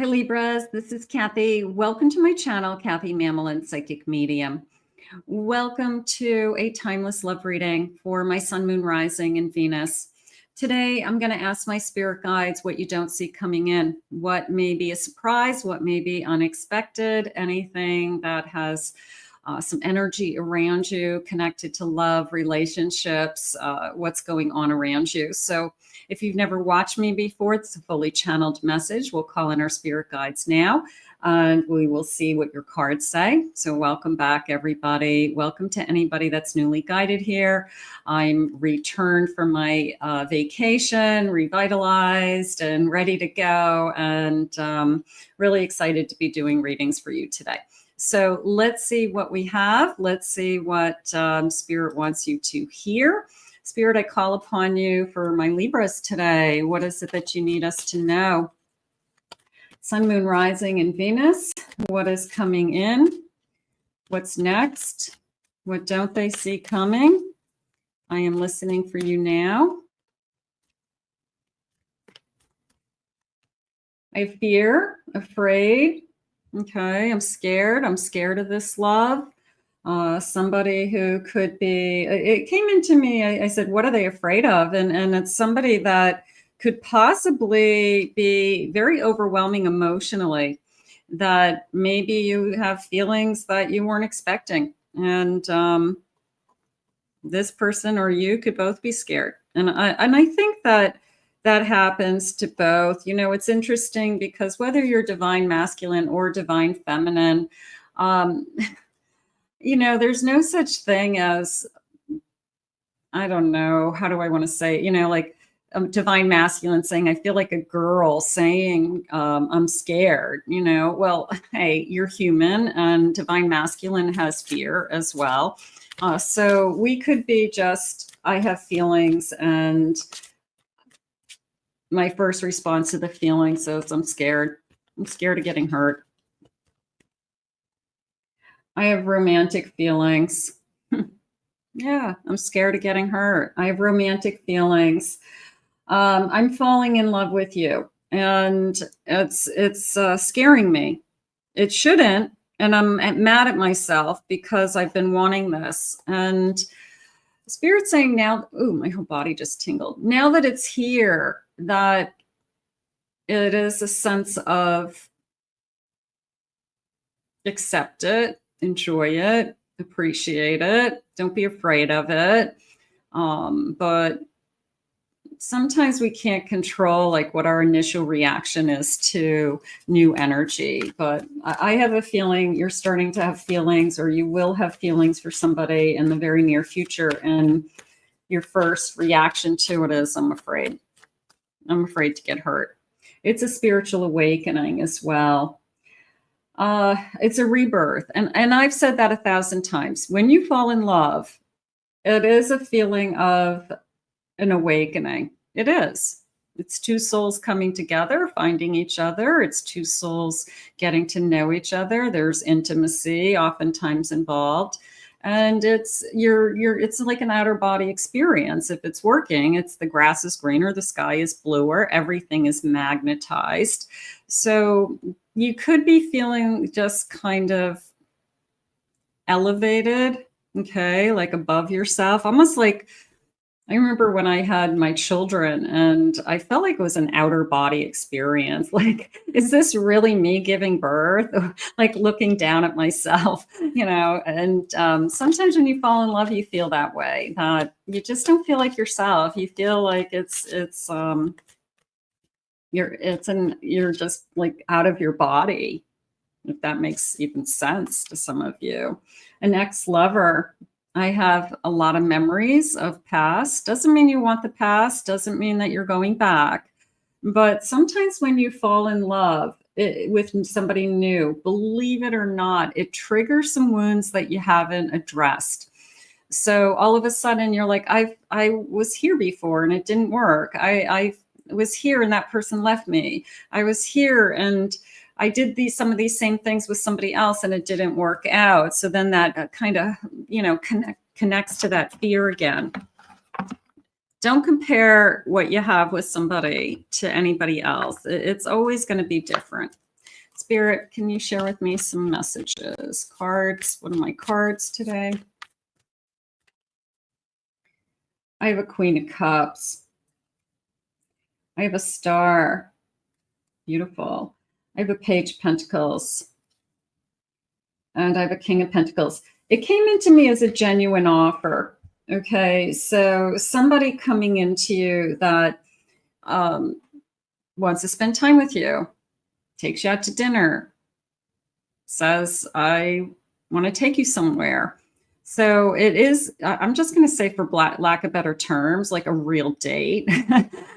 Hi Libras, this is Kathy. Welcome to my channel, Kathy Mamolen, Psychic Medium. Welcome to a timeless love reading for my Sun, Moon, Rising, and Venus. Today, I'm going to ask my spirit guides what you don't see coming in, what may be a surprise, what may be unexpected, anything that has some energy around you connected to love, relationships, what's going on around you. So if you've never watched me before, it's a fully channeled message. We'll call in our spirit guides now, and we will see what your cards say. So welcome back, everybody. Welcome to anybody that's newly guided here. I'm returned from my vacation, revitalized and ready to go, and really excited to be doing readings for you today. So let's see what we have. Let's see what Spirit wants you to hear. Spirit, I call upon you for my Libras today. What is it that you need us to know? Sun, Moon, Rising, and Venus. What is coming in? What's next? What don't they see coming? I am listening for you now. I fear, afraid. Okay, I'm scared. I'm scared of this love. Somebody who could be, it came into me, I said, what are they afraid of? And it's somebody that could possibly be very overwhelming emotionally, that maybe you have feelings that you weren't expecting. And this person or you could both be scared. And I think that happens to both. You know, it's interesting because whether you're divine masculine or divine feminine, you know, there's no such thing as, I don't know, how do I want to say, you know, like divine masculine saying, I feel like a girl, saying, I'm scared, you know. Well, hey, you're human, and divine masculine has fear as well. So we could be just, I have feelings, and my first response to the feelings is I'm scared. I'm scared of getting hurt. I have romantic feelings. Yeah, I'm scared of getting hurt. I have romantic feelings. I'm falling in love with you, and it's scaring me. It shouldn't, and I'm mad at myself because I've been wanting this. And Spirit's saying now, ooh, my whole body just tingled. Now that it's here, that it is a sense of accept it, enjoy it, appreciate it, don't be afraid of it. But sometimes we can't control like what our initial reaction is to new energy. But I have a feeling you're starting to have feelings, or you will have feelings for somebody in the very near future. And your first reaction to it is, I'm afraid. I'm afraid to get hurt. It's a spiritual awakening as well. It's a rebirth. And I've said that 1,000 times. When you fall in love, it is a feeling of an awakening. It is. It's two souls coming together, finding each other. It's two souls getting to know each other. There's intimacy oftentimes involved. And it's like an outer body experience. If it's working, it's the grass is greener, the sky is bluer, everything is magnetized. So you could be feeling just kind of elevated, okay, like above yourself, almost like, I remember when I had my children and I felt like it was an outer body experience. Like, is this really me giving birth? Like looking down at myself, you know? And sometimes when you fall in love, you feel that way, that you just don't feel like yourself. You feel like you're just like out of your body, if that makes even sense to some of you. An ex-lover. I have a lot of memories of past. Doesn't mean you want the past, doesn't mean that you're going back. But sometimes when you fall in love with somebody new, believe it or not, it triggers some wounds that you haven't addressed. So all of a sudden you're like, I was here before and it didn't work. I was here and that person left me. I was here and I did some of these same things with somebody else and it didn't work out. So then that kind of, you know, connects to that fear again. Don't compare what you have with somebody to anybody else. It's always going to be different. Spirit, can you share with me some messages? Cards. What are my cards today? I have a Queen of Cups. I have a Star. Beautiful. I have a Page of Pentacles. And I have a King of Pentacles. It came into me as a genuine offer. Okay, so somebody coming into you that wants to spend time with you, takes you out to dinner, says, I want to take you somewhere. So it is, I'm just going to say, for lack of better terms, like a real date,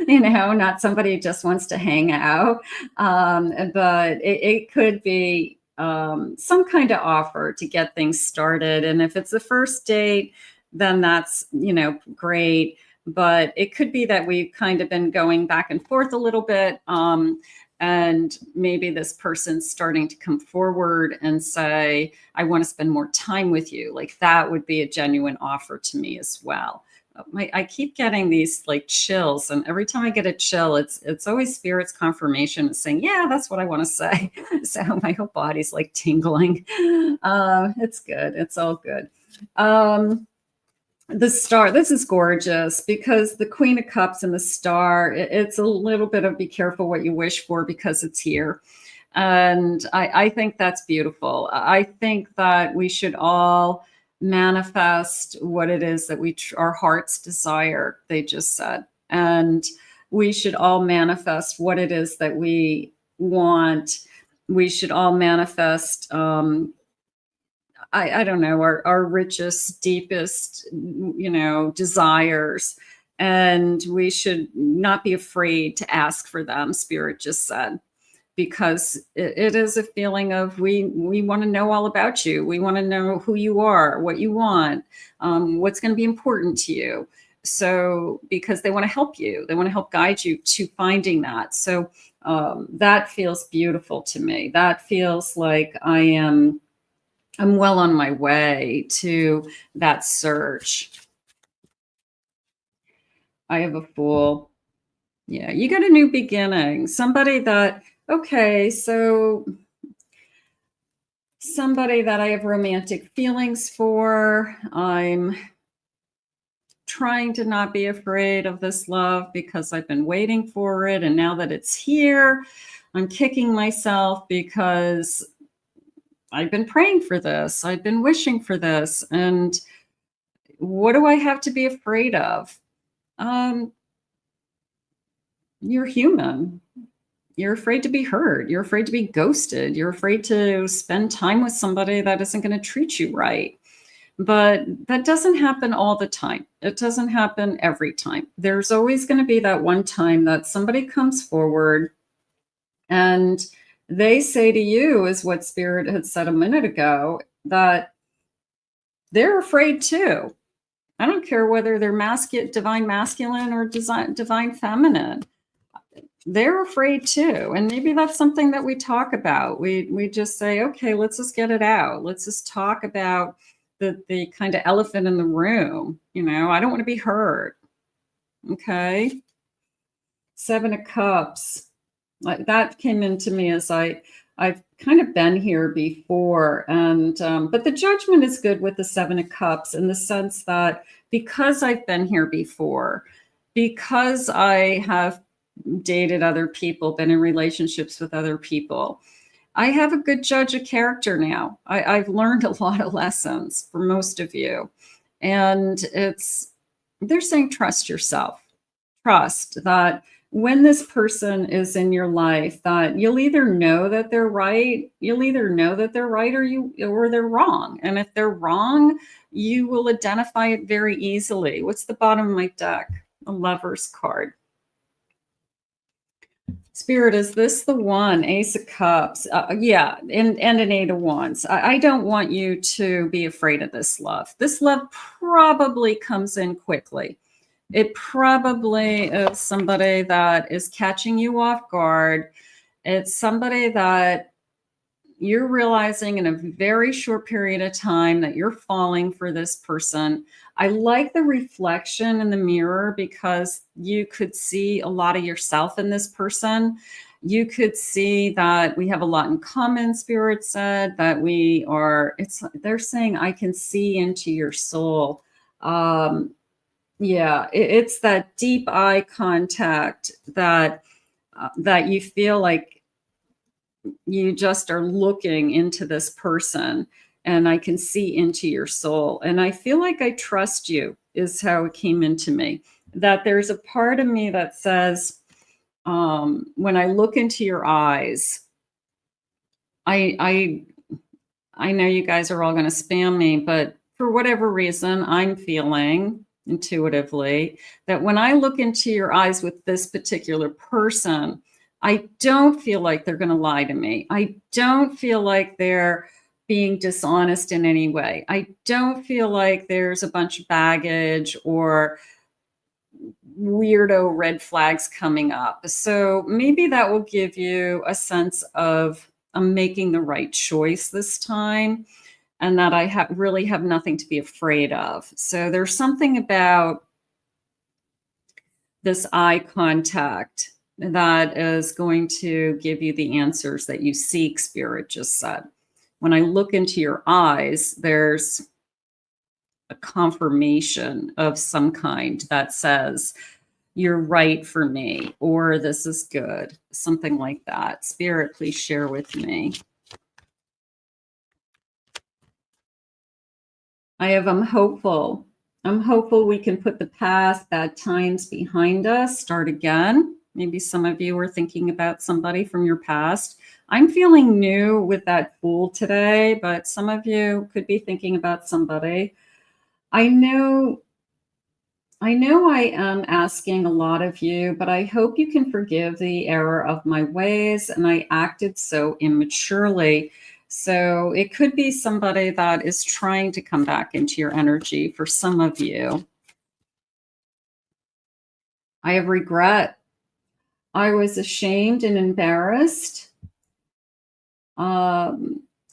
you know, not somebody who just wants to hang out. But it could be some kind of offer to get things started. And if it's the first date, then that's, you know, great. But it could be that we've kind of been going back and forth a little bit. And maybe this person's starting to come forward and say, I want to spend more time with you. Like that would be a genuine offer to me as well. I keep getting these like chills, and every time I get a chill, it's always Spirit's confirmation saying, yeah, that's what I want to say. So my whole body's like tingling. It's good. It's all good. The Star, this is gorgeous because the Queen of Cups and the Star, it's a little bit of be careful what you wish for because it's here. And I think that's beautiful. I think that we should all manifest what it is that our hearts desire, they just said. And we should all manifest what it is that we want. We should all manifest I don't know, our richest, deepest, you know, desires. And we should not be afraid to ask for them, Spirit just said, because it is a feeling of we want to know all about you. We want to know who you are, what you want, what's going to be important to you. So because they want to help you, they want to help guide you to finding that. So that feels beautiful to me. That feels like I'm well on my way to that search. I have a Fool. Yeah, you got a new beginning. Somebody that, okay, so somebody that I have romantic feelings for. I'm trying to not be afraid of this love because I've been waiting for it. And now that it's here, I'm kicking myself because I've been praying for this. I've been wishing for this. And what do I have to be afraid of? You're human. You're afraid to be hurt. You're afraid to be ghosted. You're afraid to spend time with somebody that isn't going to treat you right. But that doesn't happen all the time. It doesn't happen every time. There's always going to be that one time that somebody comes forward and they say to you, is what Spirit had said a minute ago, that they're afraid too. I don't care whether they're divine masculine or divine feminine. They're afraid too. And maybe that's something that we talk about. We just say, okay, let's just get it out. Let's just talk about the kind of elephant in the room. You know, I don't want to be hurt. Okay. 7 of Cups. That came into me as I've kind of been here before. And but the Judgment is good with the 7 of Cups in the sense that because I've been here before, because I have dated other people, been in relationships with other people, I have a good judge of character now. I've learned a lot of lessons for most of you. And they're saying, trust yourself. Trust that when this person is in your life, that you'll either know that they're right, or they're wrong. And if they're wrong, you will identify it very easily. What's the bottom of my deck? A Lover's card. Spirit, is this the one? Ace of Cups. Yeah, and an 8 of Wands. I don't want you to be afraid of this love. This love probably comes in quickly. It probably is somebody that is catching you off guard. It's somebody that you're realizing in a very short period of time that you're falling for this person. I like the reflection in the mirror because you could see a lot of yourself in this person. You could see that we have a lot in common, Spirit said, that we are, they're saying, I can see into your soul. Yeah, it's that deep eye contact that that you feel like you just are looking into this person, and I can see into your soul. And I feel like I trust you, is how it came into me. That there's a part of me that says, when I look into your eyes, I know you guys are all going to spam me, but for whatever reason, I'm feeling intuitively that when I look into your eyes with this particular person, I don't feel like they're going to lie to me. I don't feel like they're being dishonest in any way. I don't feel like there's a bunch of baggage or weirdo red flags coming up. So maybe that will give you a sense of I'm making the right choice this time, and that I really have nothing to be afraid of. So there's something about this eye contact that is going to give you the answers that you seek, Spirit just said. When I look into your eyes, there's a confirmation of some kind that says, you're right for me, or this is good, something like that. Spirit, please share with me. I'm hopeful. I'm hopeful we can put the past bad times behind us, start again. Maybe some of you are thinking about somebody from your past. I'm feeling new with that Fool today, but some of you could be thinking about somebody. I know I am asking a lot of you, but I hope you can forgive the error of my ways, and I acted so immaturely. So it could be somebody that is trying to come back into your energy for some of you. I have regret. I was ashamed and embarrassed.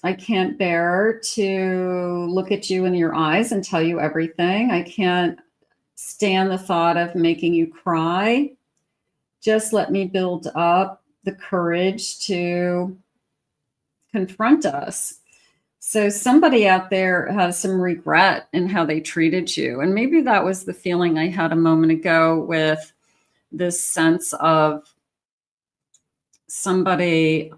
I can't bear to look at you in your eyes and tell you everything. I can't stand the thought of making you cry. Just let me build up the courage to confront us. So somebody out there has some regret in how they treated you. And maybe that was the feeling I had a moment ago with this sense of somebody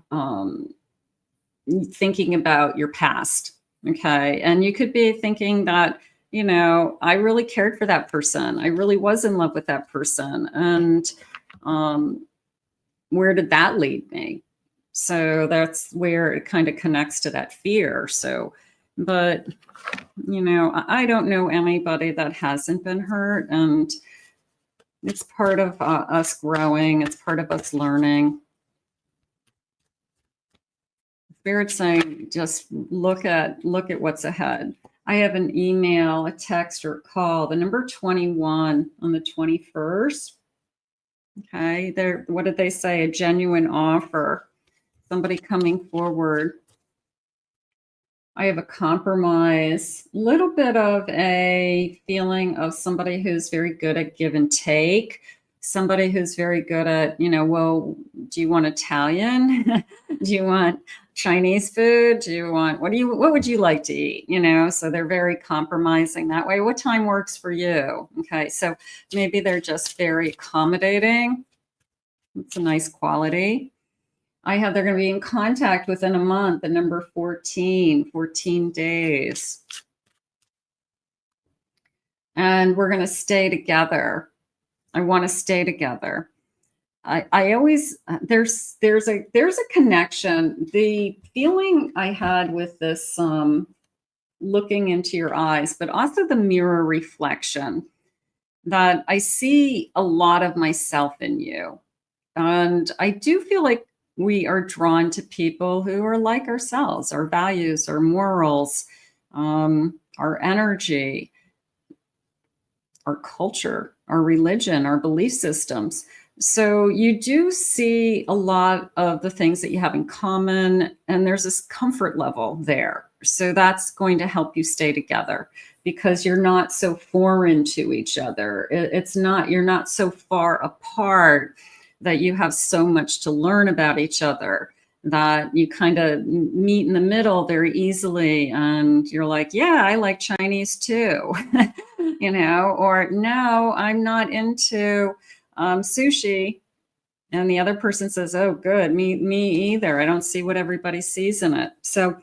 thinking about your past. Okay. And you could be thinking that, you know, I really cared for that person. I really was in love with that person. And where did that lead me? So that's where it kind of connects to that fear. So, but, you know, I don't know anybody that hasn't been hurt. And it's part of us growing. It's part of us learning. Spirit's saying, just look at what's ahead. I have an email, a text, or a call. The number 21 on the 21st. Okay, there. What did they say? A genuine offer. Somebody coming forward. I have a compromise. A little bit of a feeling of somebody who's very good at give and take. Somebody who's very good at, you know, well, do you want Italian? Do you want Chinese food? Do you want, what would you like to eat? You know, so they're very compromising that way. What time works for you? Okay. So maybe they're just very accommodating. It's a nice quality. They're going to be in contact within a month, the number 14 days. And we're going to stay together. I want to stay together. I always, there's a connection. The feeling I had with this looking into your eyes, but also the mirror reflection, that I see a lot of myself in you. And I do feel like we are drawn to people who are like ourselves, our values, our morals, our energy, our culture, our religion, our belief systems. So you do see a lot of the things that you have in common, and there's this comfort level there. So that's going to help you stay together because you're not so foreign to each other. You're not so far apart that you have so much to learn about each other, that you kind of meet in the middle very easily. And you're like, yeah, I like Chinese too, or no, I'm not into sushi. And the other person says, oh, good, me either. I don't see what everybody sees in it. So,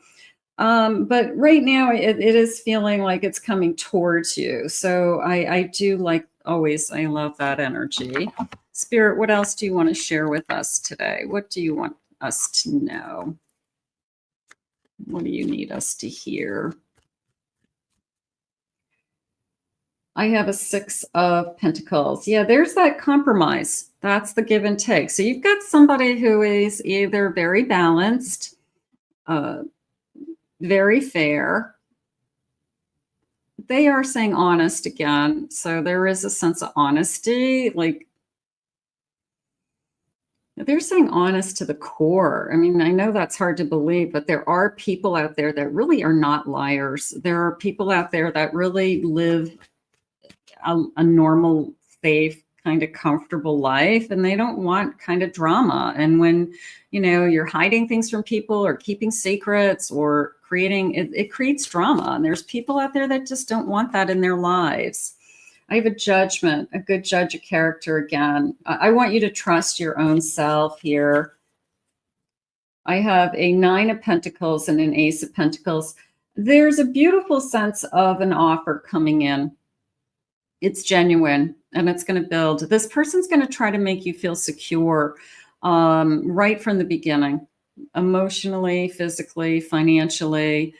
but right now it is feeling like it's coming towards you. So I do like always, I love that energy. Spirit, what else do you want to share with us today? What do you want us to know? What do you need us to hear? I have a 6 of Pentacles. Yeah, there's that compromise. That's the give and take. So you've got somebody who is either very balanced, very fair. They are saying honest again. So there is a sense of honesty. Like, they're saying honest to the core. I mean, I know that's hard to believe, but there are people out there that really are not liars. There are people out there that really live a normal, safe, kind of comfortable life, and they don't want kind of drama. And when, you're hiding things from people or keeping secrets or creating, it creates drama. And there's people out there that just don't want that in their lives. I have a judgment, a good judge of character again. I want you to trust your own self here. I have a 9 of Pentacles and an Ace of Pentacles. There's a beautiful sense of an offer coming in. It's genuine and it's going to build. This person's going to try to make you feel secure right from the beginning, emotionally, physically, financially.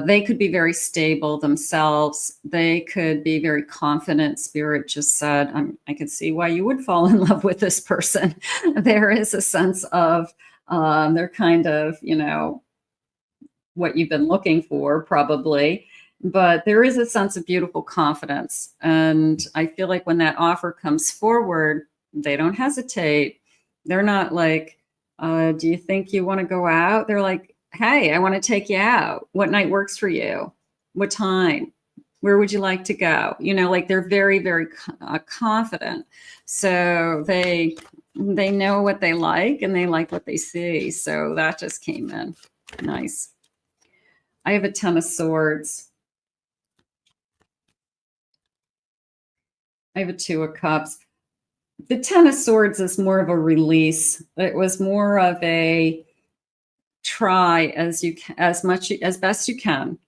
They could be very stable themselves. They could be very confident. Spirit just said, I can see why you would fall in love with this person. There is a sense of they're kind of, what you've been looking for probably. But there is a sense of beautiful confidence. And I feel like when that offer comes forward, they don't hesitate. They're not like, do you think you want to go out? They're like, hey, I want to take you out. What night works for you? What time? Where would you like to go? Like they're very, very confident. So they know what they like and they like what they see. So that just came in. Nice. I have a 10 of Swords. I have a 2 of Cups. The 10 of Swords is more of a release. It was more of a try as best you can.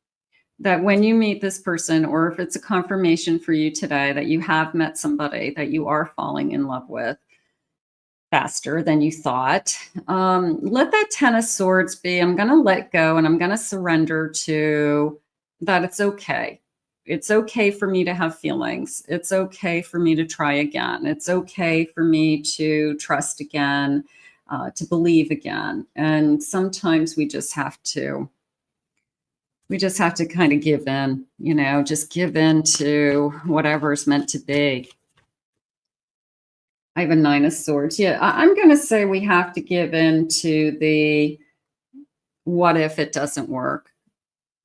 That when you meet this person, or if it's a confirmation for you today that you have met somebody that you are falling in love with faster than you thought, let that 10 of Swords be, I'm going to let go and I'm going to surrender to that. It's okay. It's okay for me to have feelings. It's okay for me to try again. It's okay for me to trust again, to believe again. And sometimes we just have to kind of give in, just give in to whatever's meant to be. I have a 9 of Swords. Yeah, I'm going to say we have to give in to the what if it doesn't work.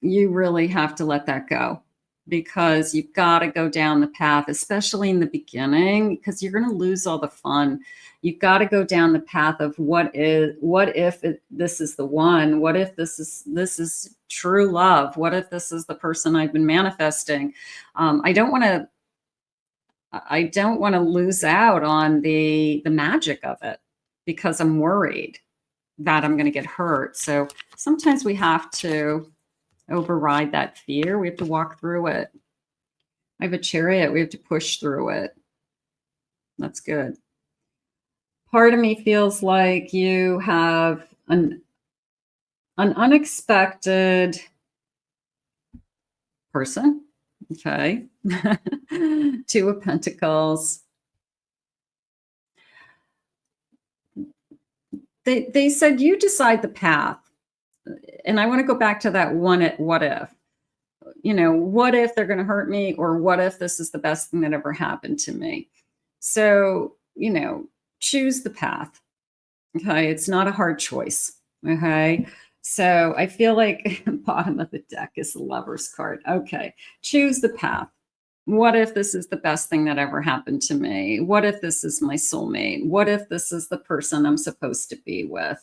You really have to let that go. Because you've got to go down the path, especially in the beginning, because you're going to lose all the fun. You've got to go down the path of what if this is the one? What if this is true love? What if this is the person I've been manifesting? I don't want to lose out on the magic of it because I'm worried that I'm going to get hurt. So sometimes we have to override that fear. We have to walk through it. I have a Chariot. We have to push through it. That's good. Part of me feels like you have an unexpected person. Okay. 2 of Pentacles. They said you decide the path. And I want to go back to that what if, what if they're going to hurt me, or what if this is the best thing that ever happened to me? So, choose the path. Okay. It's not a hard choice. Okay. So I feel like bottom of the deck is the Lover's card. Okay. Choose the path. What if this is the best thing that ever happened to me? What if this is my soulmate? What if this is the person I'm supposed to be with?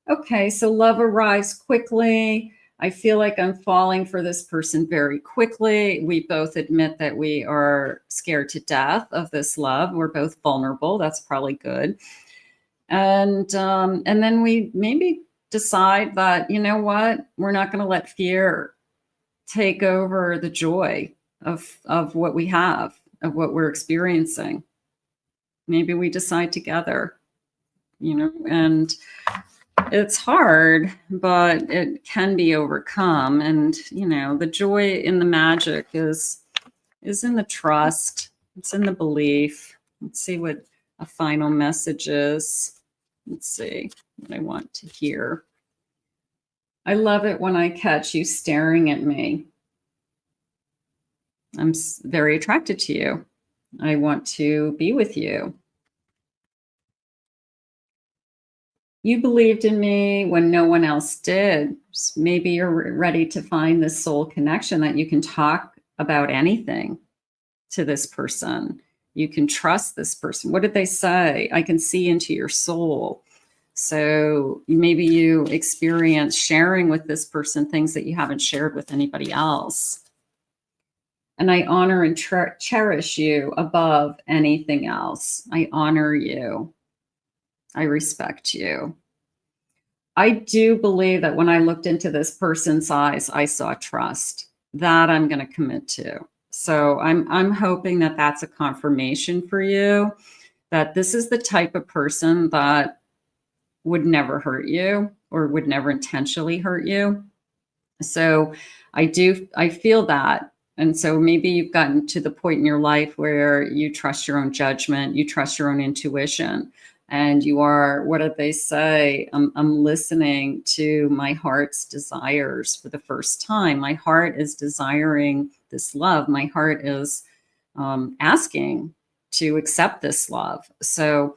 Okay, so love arrives quickly. I feel like I'm falling for this person very quickly. We both admit that we are scared to death of this love. We're both vulnerable. That's probably good. And then we maybe decide that, you know what, we're not going to let fear take over the joy of what we have, of what we're experiencing. Maybe we decide together, and it's hard, but it can be overcome. And, the joy in the magic is in the trust. It's in the belief. Let's see what a final message is. Let's see what I want to hear. I love it when I catch you staring at me. I'm very attracted to you. I want to be with you. You believed in me when no one else did. Maybe you're ready to find this soul connection that you can talk about anything to this person. You can trust this person. What did they say? I can see into your soul. So maybe you experience sharing with this person things that you haven't shared with anybody else. And I honor and cherish you above anything else. I honor you. I respect you. I do believe that when I looked into this person's eyes, I saw trust. That I'm going to commit to. So I'm hoping that that's a confirmation for you, that this is the type of person that would never hurt you or would never intentionally hurt you. So I feel that. And so maybe you've gotten to the point in your life where you trust your own judgment, you trust your own intuition, and you are, what did they say? I'm listening to my heart's desires for the first time. My heart is desiring this love. My heart is asking to accept this love. So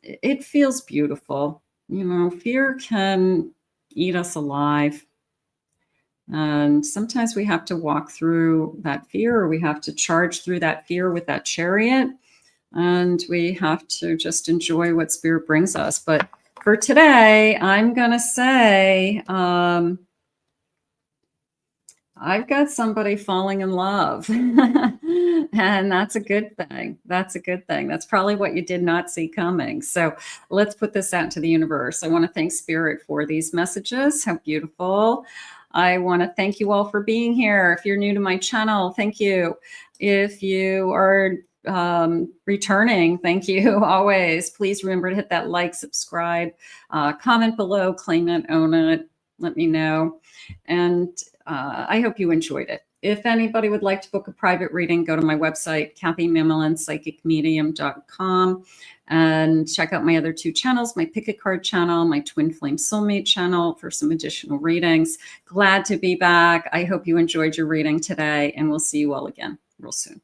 it feels beautiful. Fear can eat us alive. And sometimes we have to walk through that fear, or we have to charge through that fear with that chariot. And we have to just enjoy what spirit brings us. But for today, I'm going to say, I've got somebody falling in love. And that's a good thing. That's a good thing. That's probably what you did not see coming. So let's put this out to the universe. I want to thank Spirit for these messages. How beautiful. I want to thank you all for being here. If you're new to my channel, thank you. If you are returning, thank you always. Please remember to hit that like, subscribe, comment below, claim it, own it, let me know. And I hope you enjoyed it. If anybody would like to book a private reading, go to my website, kathymamolenspsychicmedium.com, and check out my other 2 channels, my Pick a Card channel, my Twin Flame Soulmate channel for some additional readings. Glad to be back. I hope you enjoyed your reading today, and we'll see you all again real soon.